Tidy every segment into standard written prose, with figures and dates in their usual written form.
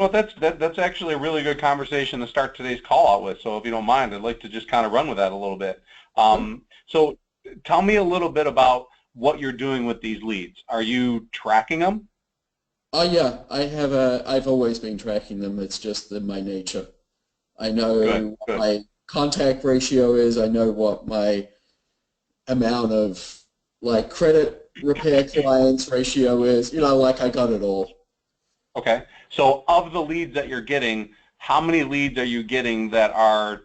Well, that's actually a really good conversation to start today's call out with. So if you don't mind, I'd like to just kind of run with that a little bit. So tell me a little bit about what you're doing with these leads. Are you tracking them? Oh yeah, I've always been tracking them. It's just in my nature. I Good, know what good. my contact ratio is. I know what my amount of like credit repair clients ratio is. Like I got it all. Okay. So of the leads that you're getting, how many leads are you getting that are,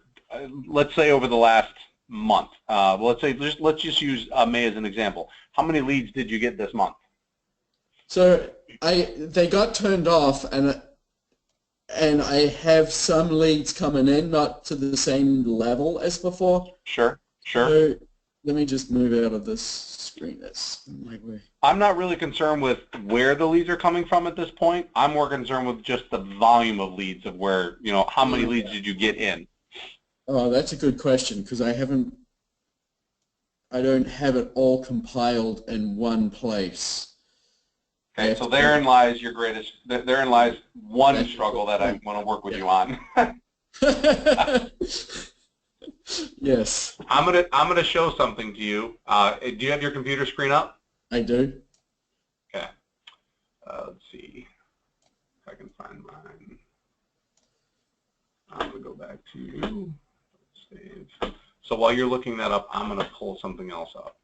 let's say over the last month? Let's just use May as an example. How many leads did you get this month? So they got turned off, and I have some leads coming in, not to the same level as before. Sure, sure. So let me just move out of this screen. That's my way. I'm not really concerned with where the leads are coming from at this point. I'm more concerned with just the volume of leads of where, how many leads did you get in? Oh, that's a good question because I don't have it all compiled in one place. I Okay, have so to go. therein lies one That's a good struggle that I point. want to work with you Yeah. on. Yes, I'm gonna show something to you. Do you have your computer screen up? I do. Okay. Let's see if I can find mine. I'm gonna go back to save. So while you're looking that up, I'm gonna pull something else up.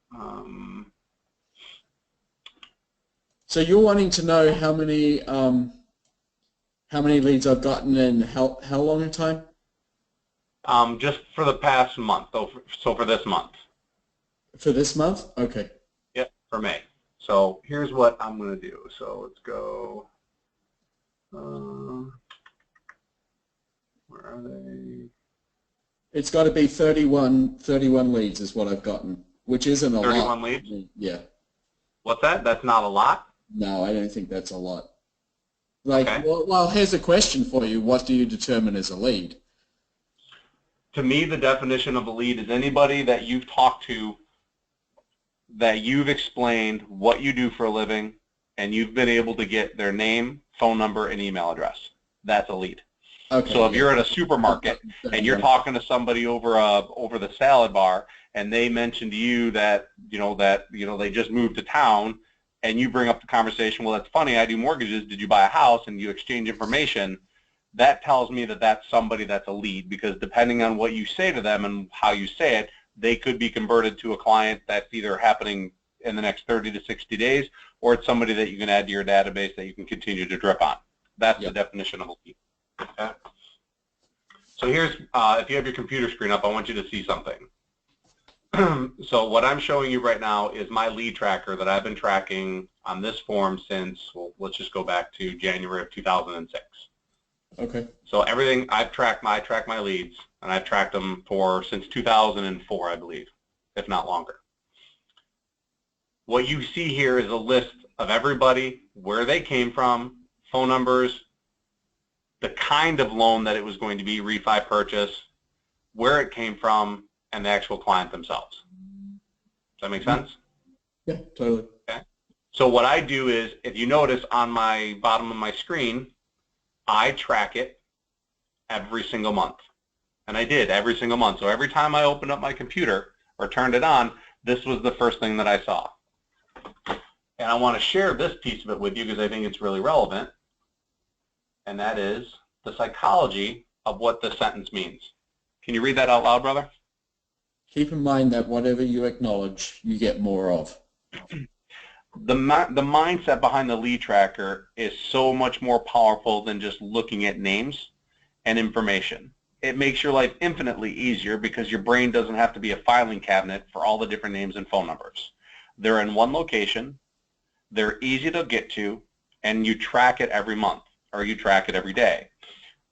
So you're wanting to know how many leads I've gotten in how long a time? Just for the past month. So for this month. For this month? Okay. Yep, for May. So here's what I'm gonna do. So let's go. Where are they? It's got to be 31 leads is what I've gotten, which isn't a lot. 31 leads. Yeah. What's that? That's not a lot? No, I don't think that's a lot. Like, Okay. well, here's a question for you. What do you determine as a lead? To me, the definition of a lead is anybody that you've talked to, that you've explained what you do for a living, and you've been able to get their name, phone number, and email address. That's a lead. Okay, So if yeah. you're at a I've supermarket gotten and you're 31. talking to somebody over the salad bar, and they mention to you that they just moved to town, and you bring up the conversation, well, that's funny, I do mortgages, did you buy a house? And you exchange information. That tells me that that's somebody that's a lead, because depending on what you say to them and how you say it, they could be converted to a client that's either happening in the next 30 to 60 days, or it's somebody that you can add to your database that you can continue to drip on. That's the Yeah. definition of a lead. Okay? So here's, if you have your computer screen up, I want you to see something. So what I'm showing you right now is my lead tracker that I've been tracking on this form since, well, let's just go back to January of 2006. Okay. So everything I track my leads, and I've tracked them since 2004, I believe, if not longer. What you see here is a list of everybody, where they came from, phone numbers, the kind of loan that it was going to be, refi, purchase, where it came from, and the actual client themselves. Does that make sense? Yeah, totally. Okay. So what I do is, if you notice on my bottom of my screen, I track it every single month. And I did every single month. So every time I opened up my computer or turned it on, this was the first thing that I saw. And I want to share this piece of it with you because I think it's really relevant. And that is the psychology of what this sentence means. Can you read that out loud, brother? Keep in mind that whatever you acknowledge, you get more of. The mindset behind the lead tracker is so much more powerful than just looking at names and information. It makes your life infinitely easier because your brain doesn't have to be a filing cabinet for all the different names and phone numbers. They're in one location, they're easy to get to, and you track it every month, or you track it every day.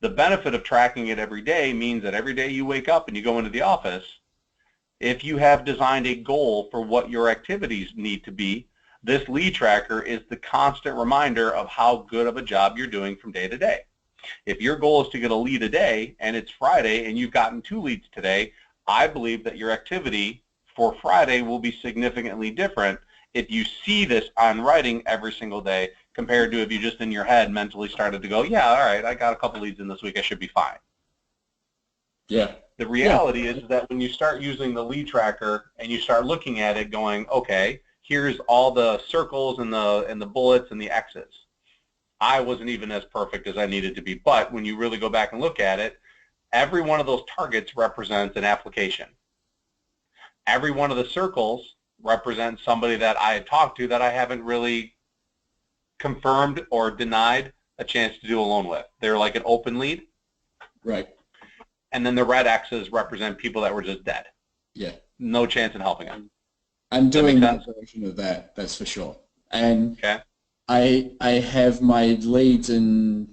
The benefit of tracking it every day means that every day you wake up and you go into the office, if you have designed a goal for what your activities need to be, this lead tracker is the constant reminder of how good of a job you're doing from day to day. If your goal is to get a lead a day and it's Friday and you've gotten 2 leads today, I believe that your activity for Friday will be significantly different if you see this on writing every single day compared to if you just in your head mentally started to go, yeah, all right, I got a couple leads in this week, I should be fine. Yeah. The reality is that when you start using the lead tracker and you start looking at it going, okay, here's all the circles and the bullets and the X's. I wasn't even as perfect as I needed to be. But when you really go back and look at it, every one of those targets represents an application. Every one of the circles represents somebody that I had talked to that I haven't really confirmed or denied a chance to do a loan with. They're like an open lead. Right. And then the red X's represent people that were just dead. Yeah. No chance in helping them. I'm doing that version of that, that's for sure. And okay. I have my leads in,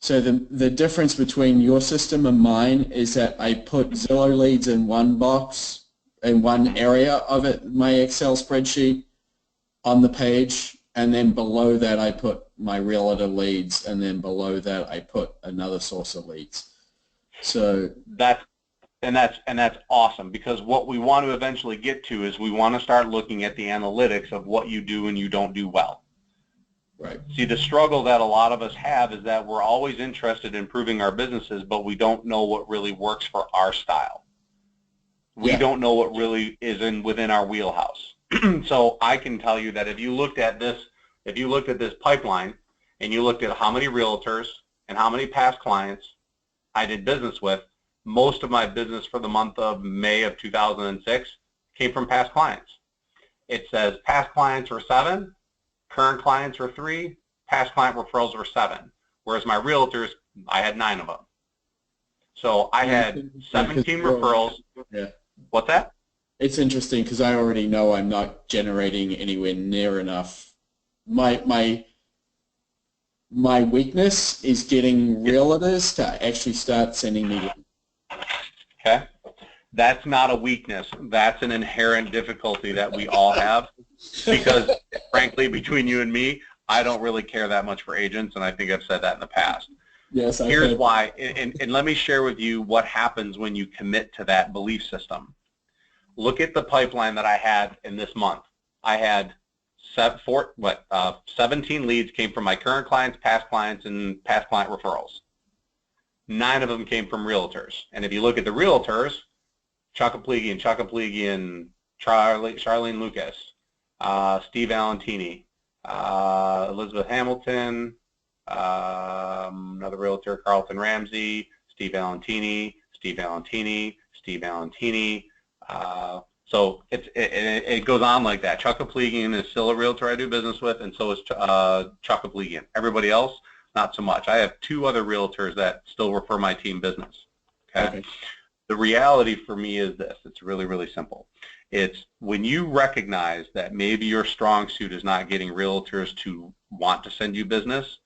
so the difference between your system and mine is that I put Zillow leads in one box, in one area of it, my Excel spreadsheet on the page, and then below that I put my realtor leads, and then below that I put another source of leads. So that's awesome, because what we want to eventually get to is we want to start looking at the analytics of what you do and you don't do well. Right. See, the struggle that a lot of us have is that we're always interested in improving our businesses, but we don't know what really works for our style. We don't know what really is within our wheelhouse. So I can tell you that if you looked at this pipeline and you looked at how many realtors and how many past clients I did business with, most of my business for the month of May of 2006 came from past clients. It says past clients were 7, current clients were 3, past client referrals were 7, whereas my realtors, I had 9 of them. So I had 17 referrals. Yeah. What's that? It's interesting because I already know I'm not generating anywhere near enough. My weakness is getting realtors to actually start sending me. Okay. That's not a weakness. That's an inherent difficulty that we all have, because frankly, between you and me, I don't really care that much for agents, and I think I've said that in the past. Yes, here's why, and let me share with you what happens when you commit to that belief system. Look at the pipeline that I had in this month. I had 17 leads came from my current clients, and past client referrals. 9 of them came from realtors. And if you look at the realtors, Chuck Aplegian, Charlene Lucas, Steve Valentini, Elizabeth Hamilton, another realtor, Carlton Ramsey, Steve Valentini. So it goes on like that. Chuck Aplegian is still a realtor I do business with, and so is Chuck Aplegian. Everybody else, not so much. I have 2 other realtors that still refer my team business. Okay. The reality for me is this. It's really, really simple. It's when you recognize that maybe your strong suit is not getting realtors to want to send you business,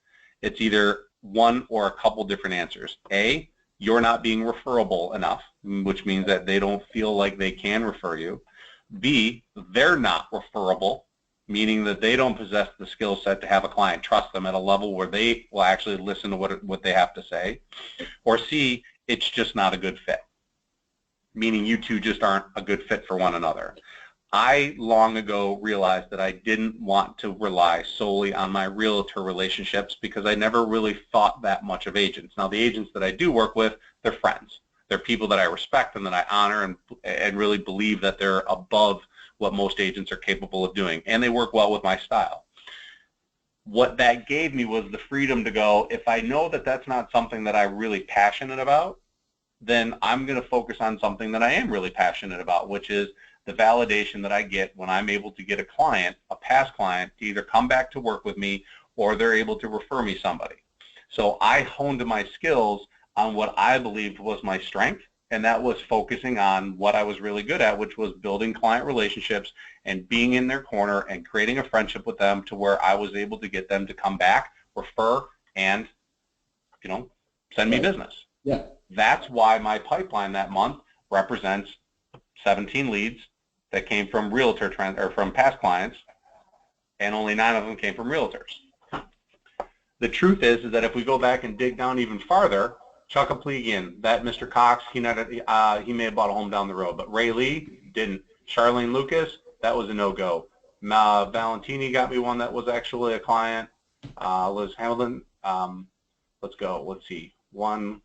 it's either one or a couple different answers. A, you're not being referable enough, which means that they don't feel like they can refer you. B, they're not referable, meaning that they don't possess the skill set to have a client trust them at a level where they will actually listen to what they have to say. Or C, it's just not a good fit, meaning you two just aren't a good fit for one another. I long ago realized that I didn't want to rely solely on my realtor relationships because I never really thought that much of agents. Now, the agents that I do work with, they're friends. They're people that I respect and that I honor and really believe that they're above what most agents are capable of doing, and they work well with my style. What that gave me was the freedom to go, if I know that that's not something that I'm really passionate about, then I'm going to focus on something that I am really passionate about, which is the validation that I get when I'm able to get a client, a past client, to either come back to work with me or they're able to refer me somebody. So I honed my skills on what I believed was my strength, and that was focusing on what I was really good at, which was building client relationships and being in their corner and creating a friendship with them to where I was able to get them to come back, refer, and send me business. Yeah. That's why my pipeline that month represents 17 leads that came from from past clients, and only 9 of them came from realtors. The truth is that if we go back and dig down even farther, Chuck Aplegian, that Mr. Cox, he may have bought a home down the road, but Ray Lee didn't. Charlene Lucas, that was a no-go. Valentini got me one that was actually a client. Liz Hamilton. Let's go. Let's see. One.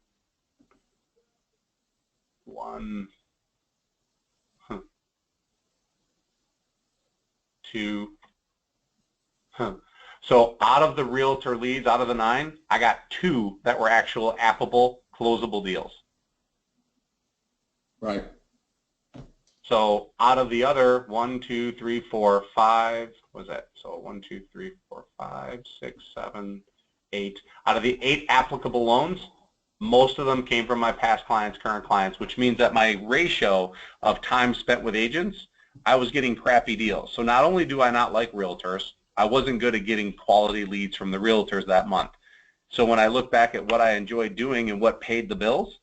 Two. So out of the realtor leads, out of the 9, I got 2 that were actual appable, closable deals. Right. So out of the other 1, 2, 3, 4, 5, what was that? So 1, 2, 3, 4, 5, 6, 7, 8. Out of the 8 applicable loans, most of them came from my past clients, current clients, which means that my ratio of time spent with agents, I was getting crappy deals. So not only do I not like realtors, I wasn't good at getting quality leads from the realtors that month. So when I look back at what I enjoyed doing and what paid the bills,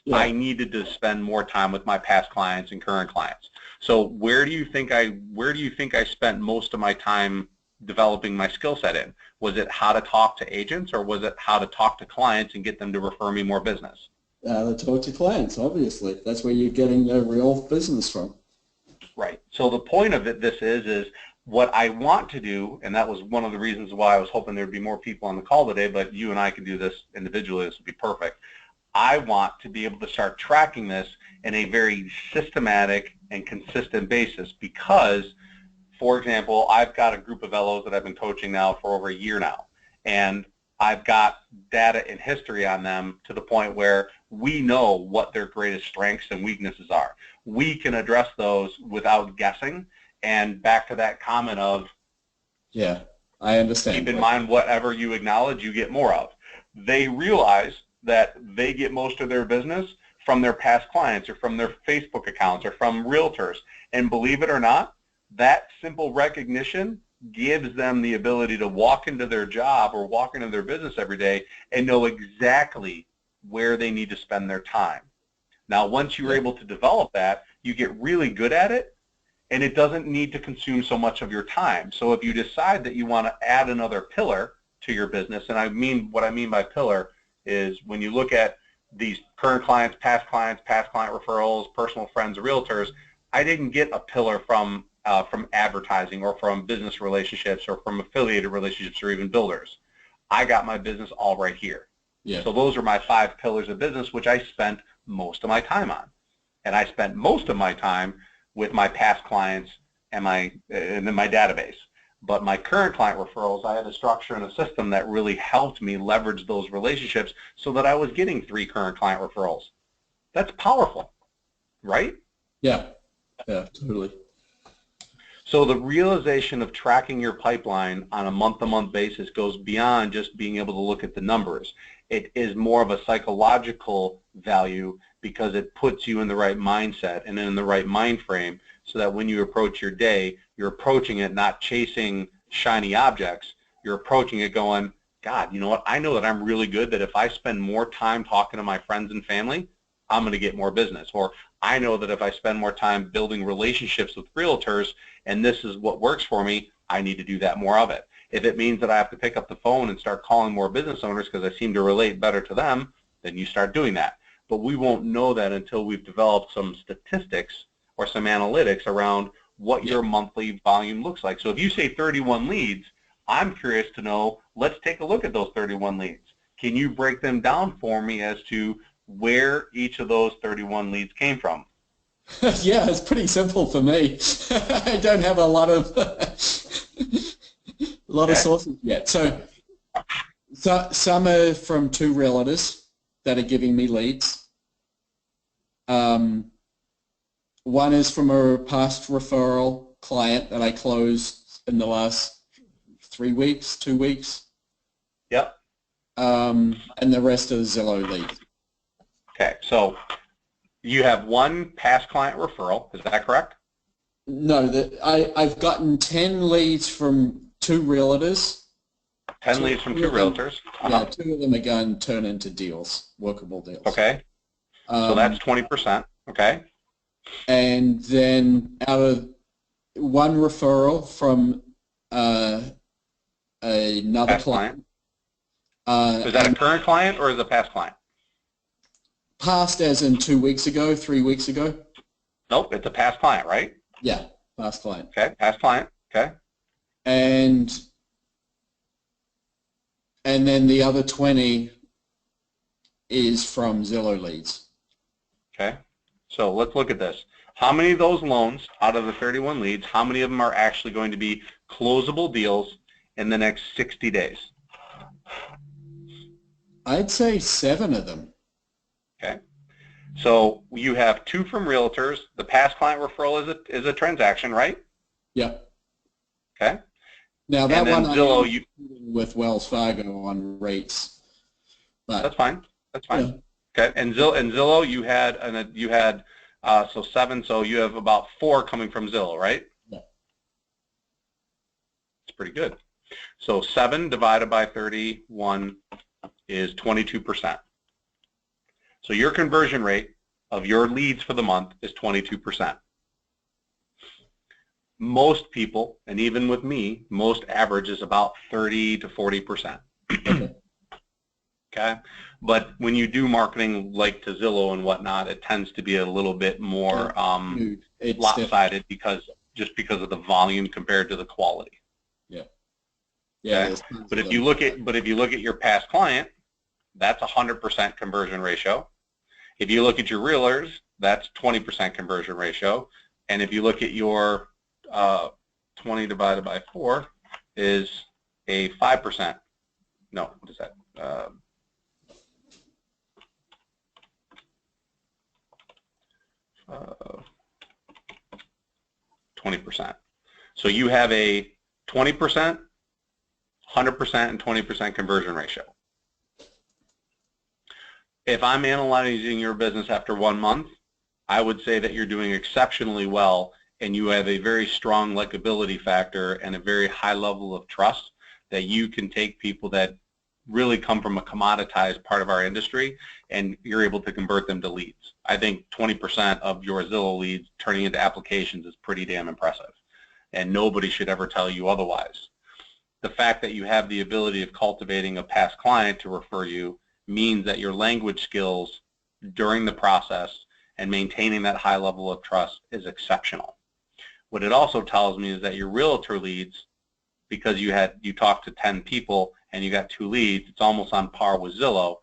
Yeah. I needed to spend more time with my past clients and current clients. So where do you think I spent most of my time developing my skill set in? Was it how to talk to agents, or was it how to talk to clients and get them to refer me more business? To talk to clients, obviously. That's where you're getting the real business from. Right. So the point of this is what I want to do, and that was one of the reasons why I was hoping there'd be more people on the call today, but you and I can do this individually. This would be perfect. I want to be able to start tracking this in a very systematic and consistent basis because, for example, I've got a group of LOs that I've been coaching now for over a year now, and I've got data and history on them to the point where we know what their greatest strengths and weaknesses are. We can address those without guessing, and back to that comment of, yeah, I understand. Keep in mind whatever you acknowledge, you get more of. They realize that they get most of their business from their past clients or from their Facebook accounts or from realtors. And believe it or not, that simple recognition gives them the ability to walk into their job or walk into their business every day and know exactly where they need to spend their time. Now, once you're able to develop that, you get really good at it, and it doesn't need to consume so much of your time. So if you decide that you want to add another pillar to your business, and what I mean by pillar is when you look at these current client referrals, personal friends, realtors, I didn't get a pillar from advertising or from business relationships or from affiliated relationships or even builders. I got my business all right here. Yeah. So those are my 5 pillars of business, which I spent most of my time on. And I spent most of my time with my past clients and then my database. But my current client referrals, I had a structure and a system that really helped me leverage those relationships so that I was getting 3 current client referrals. That's powerful, right? Yeah, yeah, totally. So the realization of tracking your pipeline on a month-to-month basis goes beyond just being able to look at the numbers. It is more of a psychological value because it puts you in the right mindset and in the right mind frame so that when you approach your day, you're approaching it not chasing shiny objects. You're approaching it going, God, you know what? I know that I'm really good, that if I spend more time talking to my friends and family, I'm going to get more business. Or I know that if I spend more time building relationships with realtors and this is what works for me, I need to do that more of it. If it means that I have to pick up the phone and start calling more business owners because I seem to relate better to them, then you start doing that. But we won't know that until we've developed some statistics or some analytics around what your monthly volume looks like. So if you say 31 leads, I'm curious to know, let's take a look at those 31 leads. Can you break them down for me as to where each of those 31 leads came from? Yeah, it's pretty simple for me. I don't have a lot of sources yet. So some are from 2 realtors that are giving me leads. One is from a past referral client that I closed in the last 3 weeks, 2 weeks. Yep. And the rest are Zillow leads. Okay, so you have 1 past client referral, is that correct? No, I've gotten 10 leads from 2 realtors. 10 leads from 2 realtors. Yeah, 2 of them are going to turn into deals, workable deals. Okay, so that's 20%, okay. And then out of 1 referral from another past client. Is that a current client or is it a past client? Past as in 2 weeks ago, 3 weeks ago? Nope, it's a past client, right? Yeah, past client. Okay, past client. Okay. And then the other 20 is from Zillow leads. Okay. So let's look at this. How many of those loans out of the 31 leads, how many of them are actually going to be closable deals in the next 60 days? I'd say 7 of them. Okay. So you have 2 from realtors. The past client referral is a transaction, right? Yep. Okay. Now that one Zillow, I with Wells Fargo on rates, but that's fine. That's fine. Yeah. Okay. And Zillow, you had so 7. So you have about 4 coming from Zillow, right? Yeah. It's pretty good. So 7 divided by 31 is 22%. So your conversion rate of your leads for the month is 22%. Most people, and even with me, most average is about 30 to 40%. Okay. But when you do marketing like to Zillow and whatnot, it tends to be a little bit more lopsided because of the volume compared to the quality. Yeah. Yeah. Okay? But if you look at your past client, that's 100% conversion ratio. If you look at your realtors, that's 20% conversion ratio. And if you look at your 20 divided by 4 is a 5%. No, what is that? 20%. So you have a 20%, 100%, and 20% conversion ratio. If I'm analyzing your business after 1 month, I would say that you're doing exceptionally well and you have a very strong likability factor and a very high level of trust that you can take people that really come from a commoditized part of our industry and you're able to convert them to leads. I think 20% of your Zillow leads turning into applications is pretty damn impressive, and nobody should ever tell you otherwise. The fact that you have the ability of cultivating a past client to refer you means that your language skills during the process and maintaining that high level of trust is exceptional. What it also tells me is that your realtor leads, because you talked to 10 people and you got 2 leads, it's almost on par with Zillow,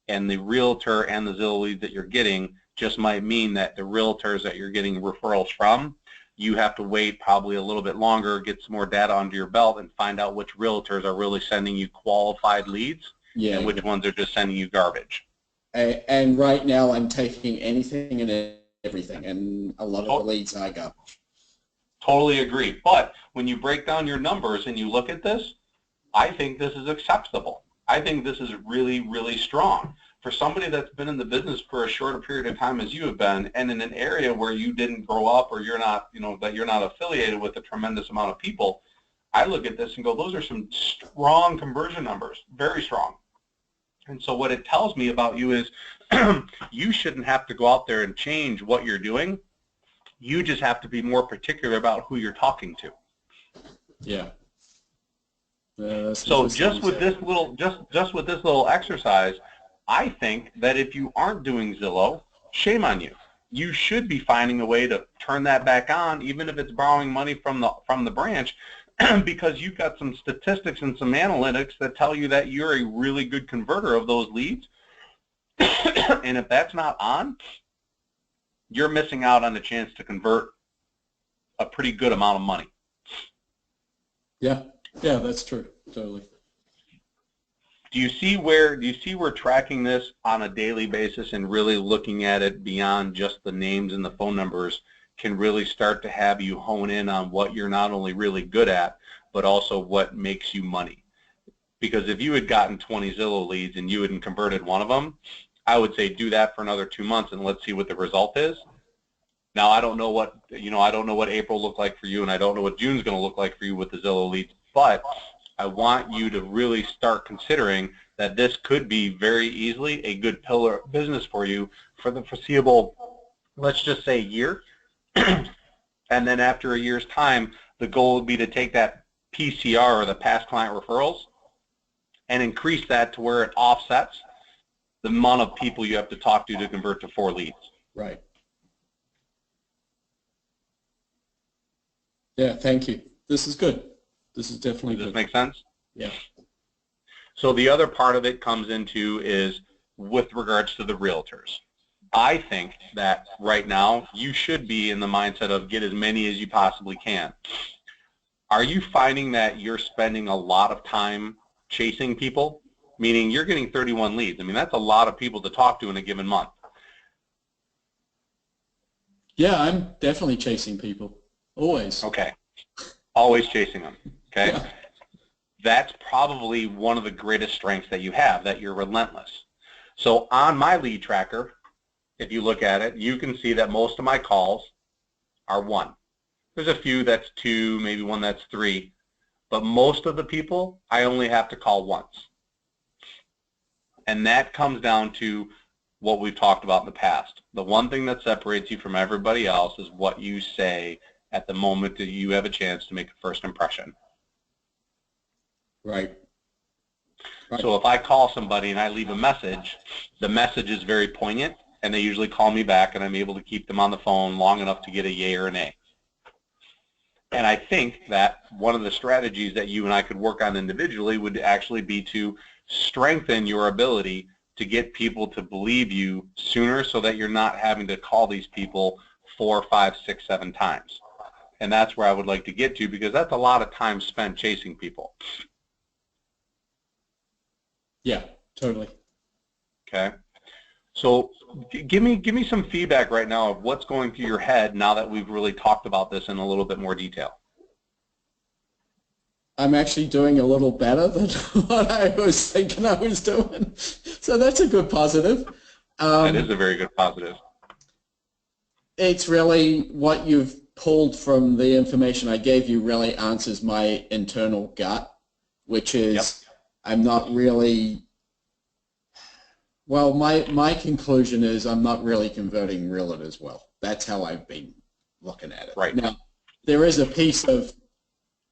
and the realtor and the Zillow leads that you're getting just might mean that the realtors that you're getting referrals from, you have to wait probably a little bit longer, get some more data under your belt, and find out which realtors are really sending you qualified leads and which ones are just sending you garbage. And right now I'm taking anything and everything, and a lot of the leads I got. Totally agree. But when you break down your numbers and you look at this, I think this is acceptable. I think this is really, really strong. For somebody that's been in the business for a shorter period of time as you have been, and in an area where you didn't grow up or you're not, that you're not affiliated with a tremendous amount of people, I look at this and go, those are some strong conversion numbers, very strong. And so what it tells me about you is you shouldn't have to go out there and change what you're doing. You just have to be more particular about who you're talking to. Yeah. So just with this little exercise, I think that if you aren't doing Zillow, shame on you. You should be finding a way to turn that back on, even if it's borrowing money from the branch, because you've got some statistics and some analytics that tell you that you're a really good converter of those leads. And if that's not on, you're missing out on the chance to convert a pretty good amount of money. Yeah, that's true. Totally. Do you see where tracking this on a daily basis and really looking at it beyond just the names and the phone numbers can really start to have you hone in on what you're not only really good at, but also what makes you money? Because if you had gotten 20 Zillow leads and you hadn't converted one of them, I would say do that for another 2 months and let's see what the result is. Now I don't know what April looked like for you, and I don't know what June's going to look like for you with the Zillow leads, but I want you to really start considering that this could be very easily a good pillar of business for you for the foreseeable, let's just say, year. And then after a year's time, the goal would be to take that PCR, or the past client referrals, and increase that to where it offsets the amount of people you have to talk to convert to 4 leads. Right. Yeah, thank you. this is good. This is definitely Does good. this make sense? Yeah. So the other part of it comes into is with regards to the realtors. I think that right now you should be in the mindset of get as many as you possibly can. Are you finding that you're spending a lot of time chasing people? Meaning you're getting 31 leads. I mean, that's a lot of people to talk to in a given month. Yeah, I'm definitely chasing people. Always. Okay. Always chasing them. Okay. Yeah. That's probably one of the greatest strengths that you have, that you're relentless. So on my lead tracker, if you look at it, you can see that most of my calls are 1. There's a few that's 2, maybe one that's 3, but most of the people I only have to call once. And that comes down to what we've talked about in the past. The one thing that separates you from everybody else is what you say at the moment that you have a chance to make a first impression. Right. So if I call somebody and I leave a message, the message is very poignant, and they usually call me back, and I'm able to keep them on the phone long enough to get a yay or a nay. And I think that one of the strategies that you and I could work on individually would actually be to strengthen your ability to get people to believe you sooner, so that you're not having to call these people 4, 5, 6, 7 times. And that's where I would like to get to, because that's a lot of time spent chasing people. Yeah, totally. Okay. So give me some feedback right now of what's going through your head now that we've really talked about this in a little bit more detail. I'm actually doing a little better than what I was thinking I was doing. So that's a good positive. That is a very good positive. It's really what you've pulled from the information I gave you really answers my internal gut, which is Yep. I'm not really, well, my conclusion is I'm not really converting realtors well. That's how I've been looking at it. Right. Now, there is a piece of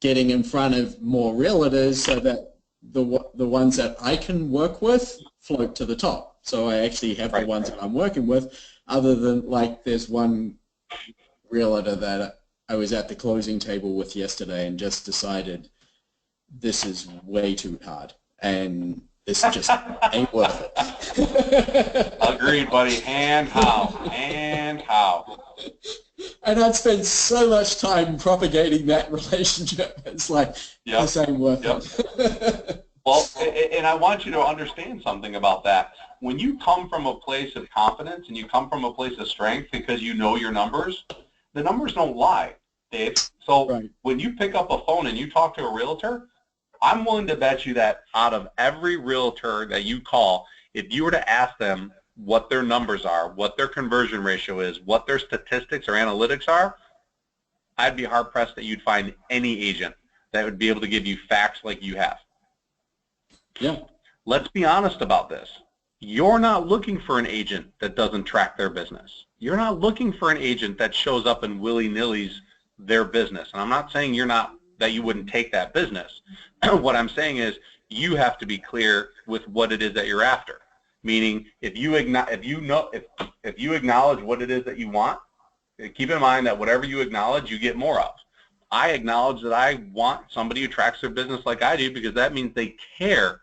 getting in front of more realtors so that the ones that I can work with float to the top. So I actually have the ones that I'm working with, other than like there's one realtor that I was at the closing table with yesterday and just decided this is way too hard and this just ain't worth it. Agreed, buddy. And how? And how? And I'd spent so much time propagating that relationship. It's like, this ain't worth it. Well, and I want you to understand something about that. When you come from a place of confidence and you come from a place of strength because you know your numbers, the numbers don't lie, Dave. So when you pick up a phone and you talk to a realtor, I'm willing to bet you that out of every realtor that you call, if you were to ask them what their numbers are, what their conversion ratio is, what their statistics or analytics are, I'd be hard-pressed that you'd find any agent that would be able to give you facts like you have. Yeah. Let's be honest about this. You're not looking for an agent that doesn't track their business. You're not looking for an agent that shows up and willy-nilly's their business. And I'm not saying that you wouldn't take that business. What I'm saying is you have to be clear with what it is that you're after. Meaning, if you acknowledge what it is that you want, keep in mind that whatever you acknowledge, you get more of. I acknowledge that I want somebody who tracks their business like I do, because that means they care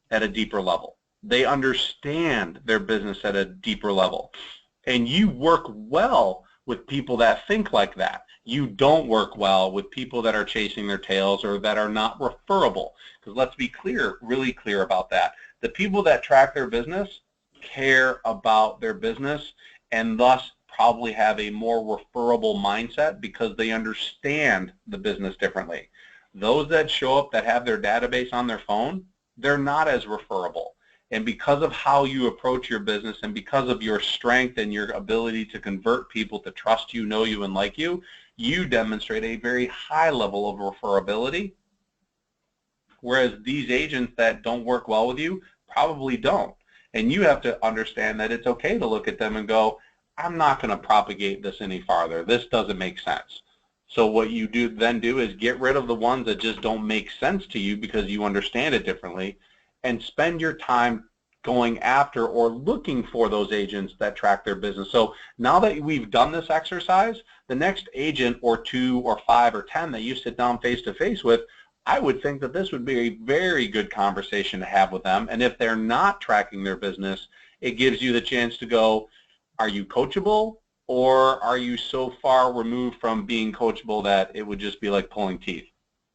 at a deeper level. They understand their business at a deeper level. And you work well with people that think like that. You don't work well with people that are chasing their tails or that are not referable. Because let's be clear, really clear about that. The people that track their business care about their business and thus probably have a more referable mindset because they understand the business differently. Those that show up that have their database on their phone, they're not as referable. And because of how you approach your business and because of your strength and your ability to convert people to trust you, know you, and like you, you demonstrate a very high level of referability, whereas these agents that don't work well with you probably don't. And you have to understand that it's okay to look at them and go, I'm not going to propagate this any farther. This doesn't make sense. So what you then do is get rid of the ones that just don't make sense to you because you understand it differently, and spend your time going after or looking for those agents that track their business. So now that we've done this exercise, the next agent or 2 or 5 or 10 that you sit down face to face with, I would think that this would be a very good conversation to have with them. And if they're not tracking their business, it gives you the chance to go, are you coachable, or are you so far removed from being coachable that it would just be like pulling teeth?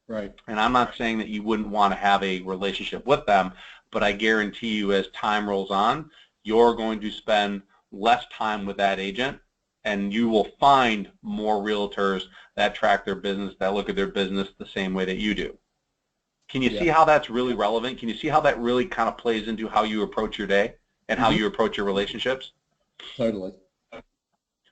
Right. And I'm not saying that you wouldn't want to have a relationship with them, but I guarantee you as time rolls on, you're going to spend less time with that agent, and you will find more realtors that track their business, that look at their business the same way that you do. Can you see how that's really relevant? Can you see how that really kind of plays into how you approach your day and how you approach your relationships? Totally.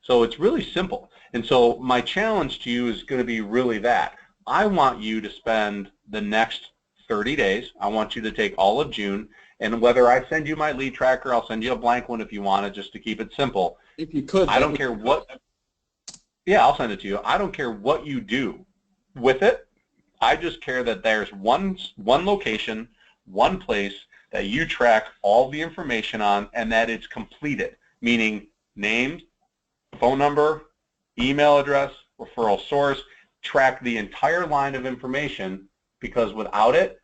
So it's really simple. And so my challenge to you is going to be really that. I want you to spend the next 30 days. I want you to take all of June, and whether I send you my lead tracker, I'll send you a blank one if you want it, just to keep it simple. If you could. I don't care what. Yeah, I'll send it to you. I don't care what you do with it. I just care that there's one location, one place that you track all the information on, and that it's completed, meaning name, phone number, email address, referral source, track the entire line of information, because without it,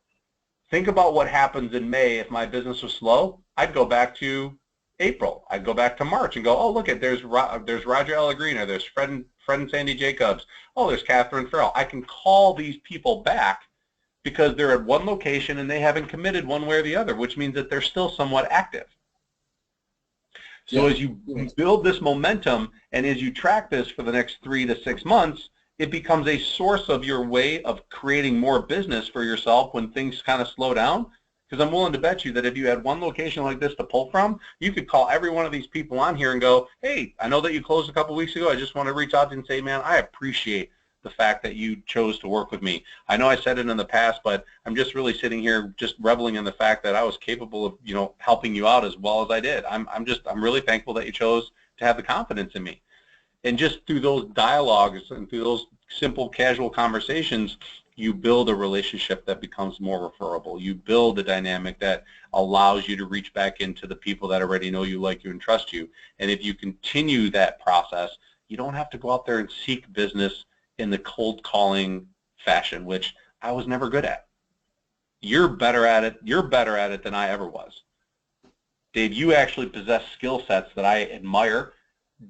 think about what happens in May. If my business was slow, I'd go back to April. I'd go back to March and go, oh, look, there's Roger Allegrina, there's Fred and Sandy Jacobs, oh, there's Catherine Farrell. I can call these people back because they're at one location and they haven't committed one way or the other, which means that they're still somewhat active. So as you build this momentum and as you track this for the next 3 to 6 months, it becomes a source of your way of creating more business for yourself when things kind of slow down. Because I'm willing to bet you that if you had one location like this to pull from, you could call every one of these people on here and go, hey, I know that you closed a couple weeks ago. I just want to reach out to you and say, man, I appreciate the fact that you chose to work with me. I know I said it in the past, but I'm just really sitting here just reveling in the fact that I was capable of, helping you out as well as I did. I'm really thankful that you chose to have the confidence in me. And just through those dialogues and through those simple, casual conversations, you build a relationship that becomes more referable. You build a dynamic that allows you to reach back into the people that already know you, like you, and trust you. And if you continue that process, you don't have to go out there and seek business in the cold calling fashion, which I was never good at. You're better at it. You're better at it than I ever was. Dave, you actually possess skill sets that I admire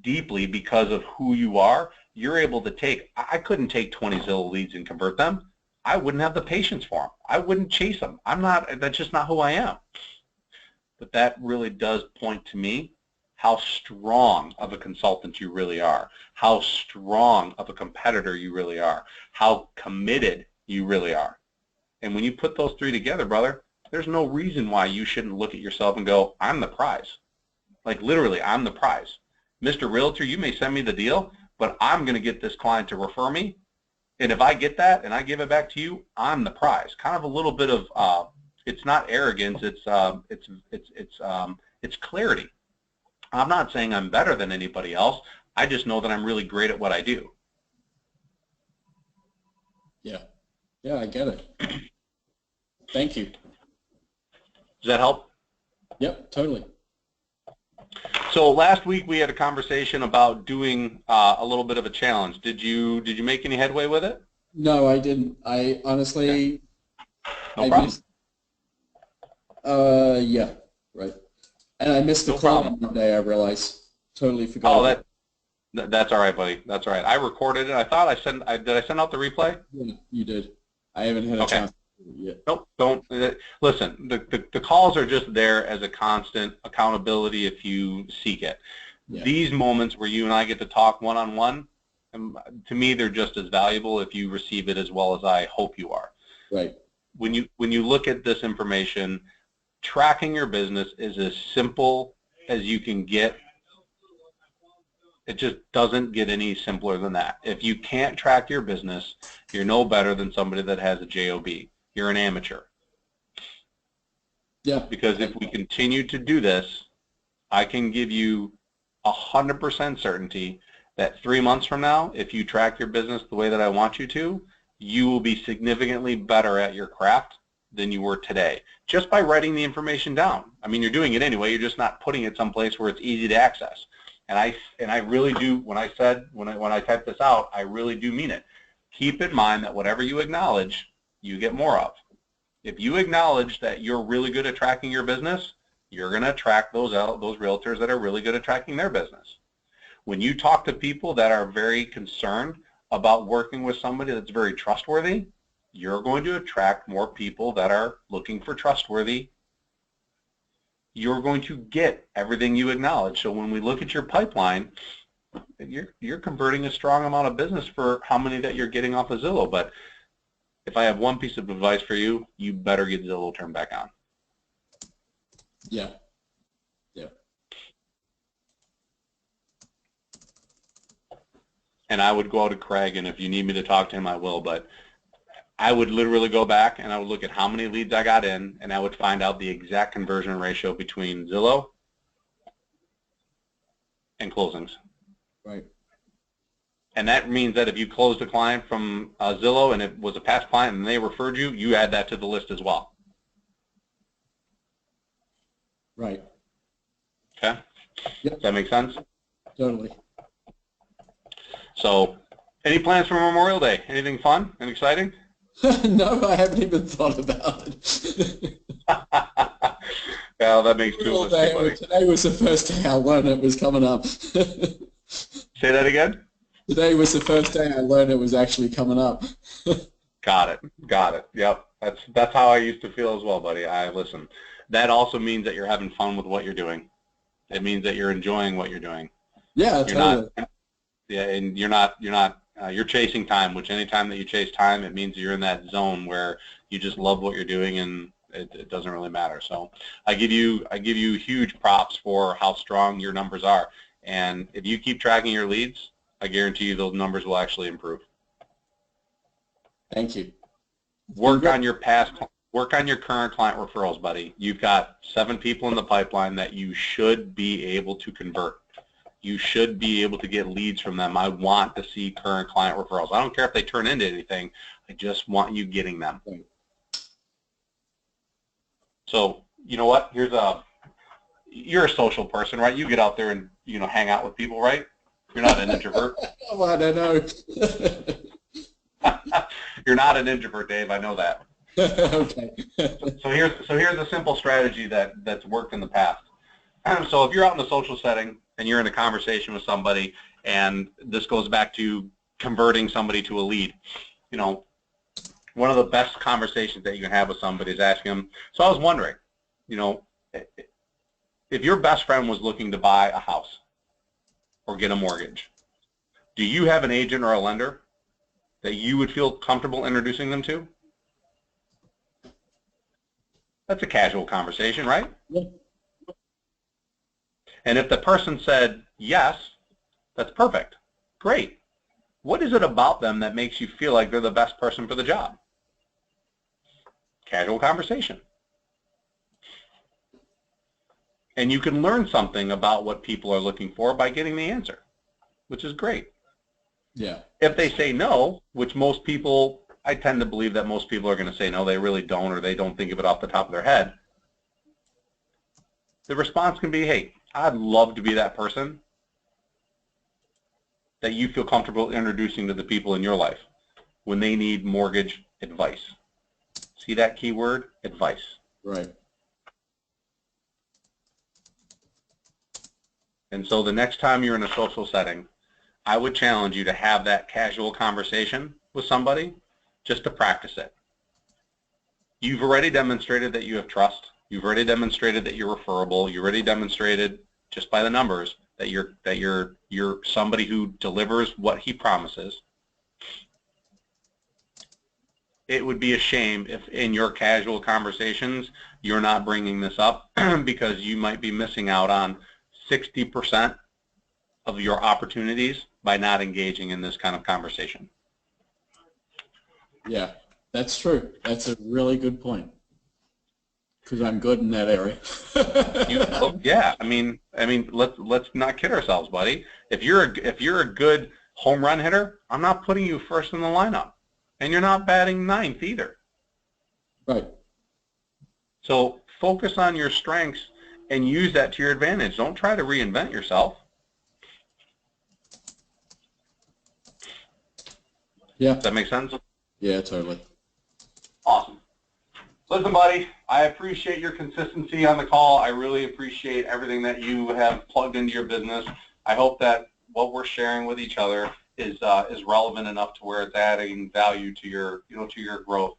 deeply because of who you are. You're able to take, I couldn't take 20 Zillow leads and convert them. I wouldn't have the patience for them. I wouldn't chase them. That's just not who I am. But that really does point to me how strong of a consultant you really are, how strong of a competitor you really are, how committed you really are. And when you put those three together, brother, there's no reason why you shouldn't look at yourself and go, I'm the prize. Like literally, I'm the prize. Mr. Realtor, you may send me the deal, but I'm going to get this client to refer me. And if I get that and I give it back to you, I'm the prize. Kind of a little bit of, it's not arrogance, it's clarity. I'm not saying I'm better than anybody else. I just know that I'm really great at what I do. Yeah. Yeah, I get it. Thank you. Does that help? Yep, totally. So last week we had a conversation about doing a little bit of a challenge. Did you make any headway with it? No, I didn't. I honestly. No problem. Yeah, right. And I missed the call one day. I realized. Totally forgot. Oh, that's all right, buddy. That's all right. I recorded it. I thought did I send out the replay? Yeah, you did. I haven't had a chance to do it yet. Nope. Don't listen. The calls are just there as a constant accountability if you seek it. Yeah. These moments where you and I get to talk one-on-one, to me, they're just as valuable if you receive it as well as I hope you are. Right. When you look at this information, tracking your business is as simple as you can get. It just doesn't get any simpler than that. If you can't track your business, you're no better than somebody that has a job. You're an amateur. Yeah. Because if we continue to do this, I can give you 100% certainty that 3 months from now, if you track your business the way that I want you to, you will be significantly better at your craft than you were today, just by writing the information down. I mean, you're doing it anyway, you're just not putting it someplace where it's easy to access. And I really do, when I type this out, I really do mean it. Keep in mind that whatever you acknowledge, you get more of. If you acknowledge that you're really good at tracking your business, you're going to attract those realtors that are really good at tracking their business. When you talk to people that are very concerned about working with somebody that's very trustworthy, you're going to attract more people that are looking for trustworthy. You're going to get everything you acknowledge. So when we look at your pipeline, you're converting a strong amount of business for how many that you're getting off of Zillow. But if I have one piece of advice for you, you better get Zillow turned back on. Yeah. Yeah. And I would go out to Craig, and if you need me to talk to him, I will. But I would literally go back and I would look at how many leads I got in, and I would find out the exact conversion ratio between Zillow and closings. Right. And that means that if you closed a client from Zillow and it was a past client and they referred you, you add that to the list as well. Right. Okay? Yep. Does that make sense? Totally. So, any plans for Memorial Day? Anything fun and exciting? No, I haven't even thought about it. Well, that makes two of us, buddy. Today was the first day I learned it was coming up. Say that again? Today was the first day I learned it was actually coming up. Got it. Got it. Yep. That's how I used to feel as well, buddy. Listen. That also means that you're having fun with what you're doing. It means that you're enjoying what you're doing. Yeah, totally. And you're chasing time, which any time that you chase time, it means you're in that zone where you just love what you're doing and it doesn't really matter. So I give you huge props for how strong your numbers are. And if you keep tracking your leads, I guarantee you those numbers will actually improve. Thank you. Work on your current client referrals, buddy. You've got 7 people in the pipeline that you should be able to convert. You should be able to get leads from them. I want to see current client referrals. I don't care if they turn into anything. I just want you getting them. So, you know what? You're a social person, right? You get out there and, hang out with people, right? You're not an introvert. Oh, I don't know. You're not an introvert, Dave. I know that. Okay. So here's a simple strategy that's worked in the past. So if you're out in a social setting and you're in a conversation with somebody, and this goes back to converting somebody to a lead, one of the best conversations that you can have with somebody is asking them, so I was wondering, if your best friend was looking to buy a house or get a mortgage, do you have an agent or a lender that you would feel comfortable introducing them to? That's a casual conversation, right? Yeah. And if the person said yes, that's perfect. Great. What is it about them that makes you feel like they're the best person for the job? Casual conversation. And you can learn something about what people are looking for by getting the answer, which is great. Yeah. If they say no, which most people, I tend to believe that most people are going to say no, they really don't, or they don't think of it off the top of their head. The response can be, hey, I'd love to be that person that you feel comfortable introducing to the people in your life when they need mortgage advice. See that keyword? Advice. Right. And so the next time you're in a social setting, I would challenge you to have that casual conversation with somebody just to practice it. You've already demonstrated that you have trust. You've already demonstrated that you're referable. You've already demonstrated just by the numbers that you're somebody who delivers what he promises. It would be a shame if in your casual conversations you're not bringing this up because you might be missing out on 60% of your opportunities by not engaging in this kind of conversation. Yeah, that's true. That's a really good point. Because I'm good in that area. Yeah, I mean, let's not kid ourselves, buddy. If you're a good home run hitter, I'm not putting you first in the lineup, and you're not batting ninth either. Right. So focus on your strengths and use that to your advantage. Don't try to reinvent yourself. Yeah. Does that make sense? Yeah, totally. Awesome. Listen, buddy, I appreciate your consistency on the call. I really appreciate everything that you have plugged into your business. I hope that what we're sharing with each other is relevant enough to where it's adding value to your, to your growth.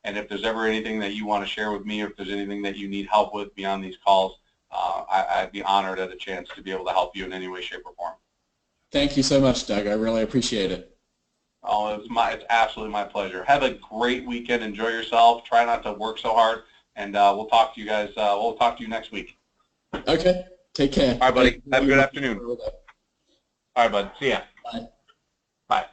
And if there's ever anything that you want to share with me, or if there's anything that you need help with beyond these calls, I'd be honored at a chance to be able to help you in any way, shape, or form. Thank you so much, Doug. I really appreciate it. Oh, it's absolutely my pleasure. Have a great weekend. Enjoy yourself. Try not to work so hard, and we'll talk to you guys. We'll talk to you next week. Okay. Take care. All right, buddy. Have a good afternoon. All All right, bud. See ya. Bye. Bye.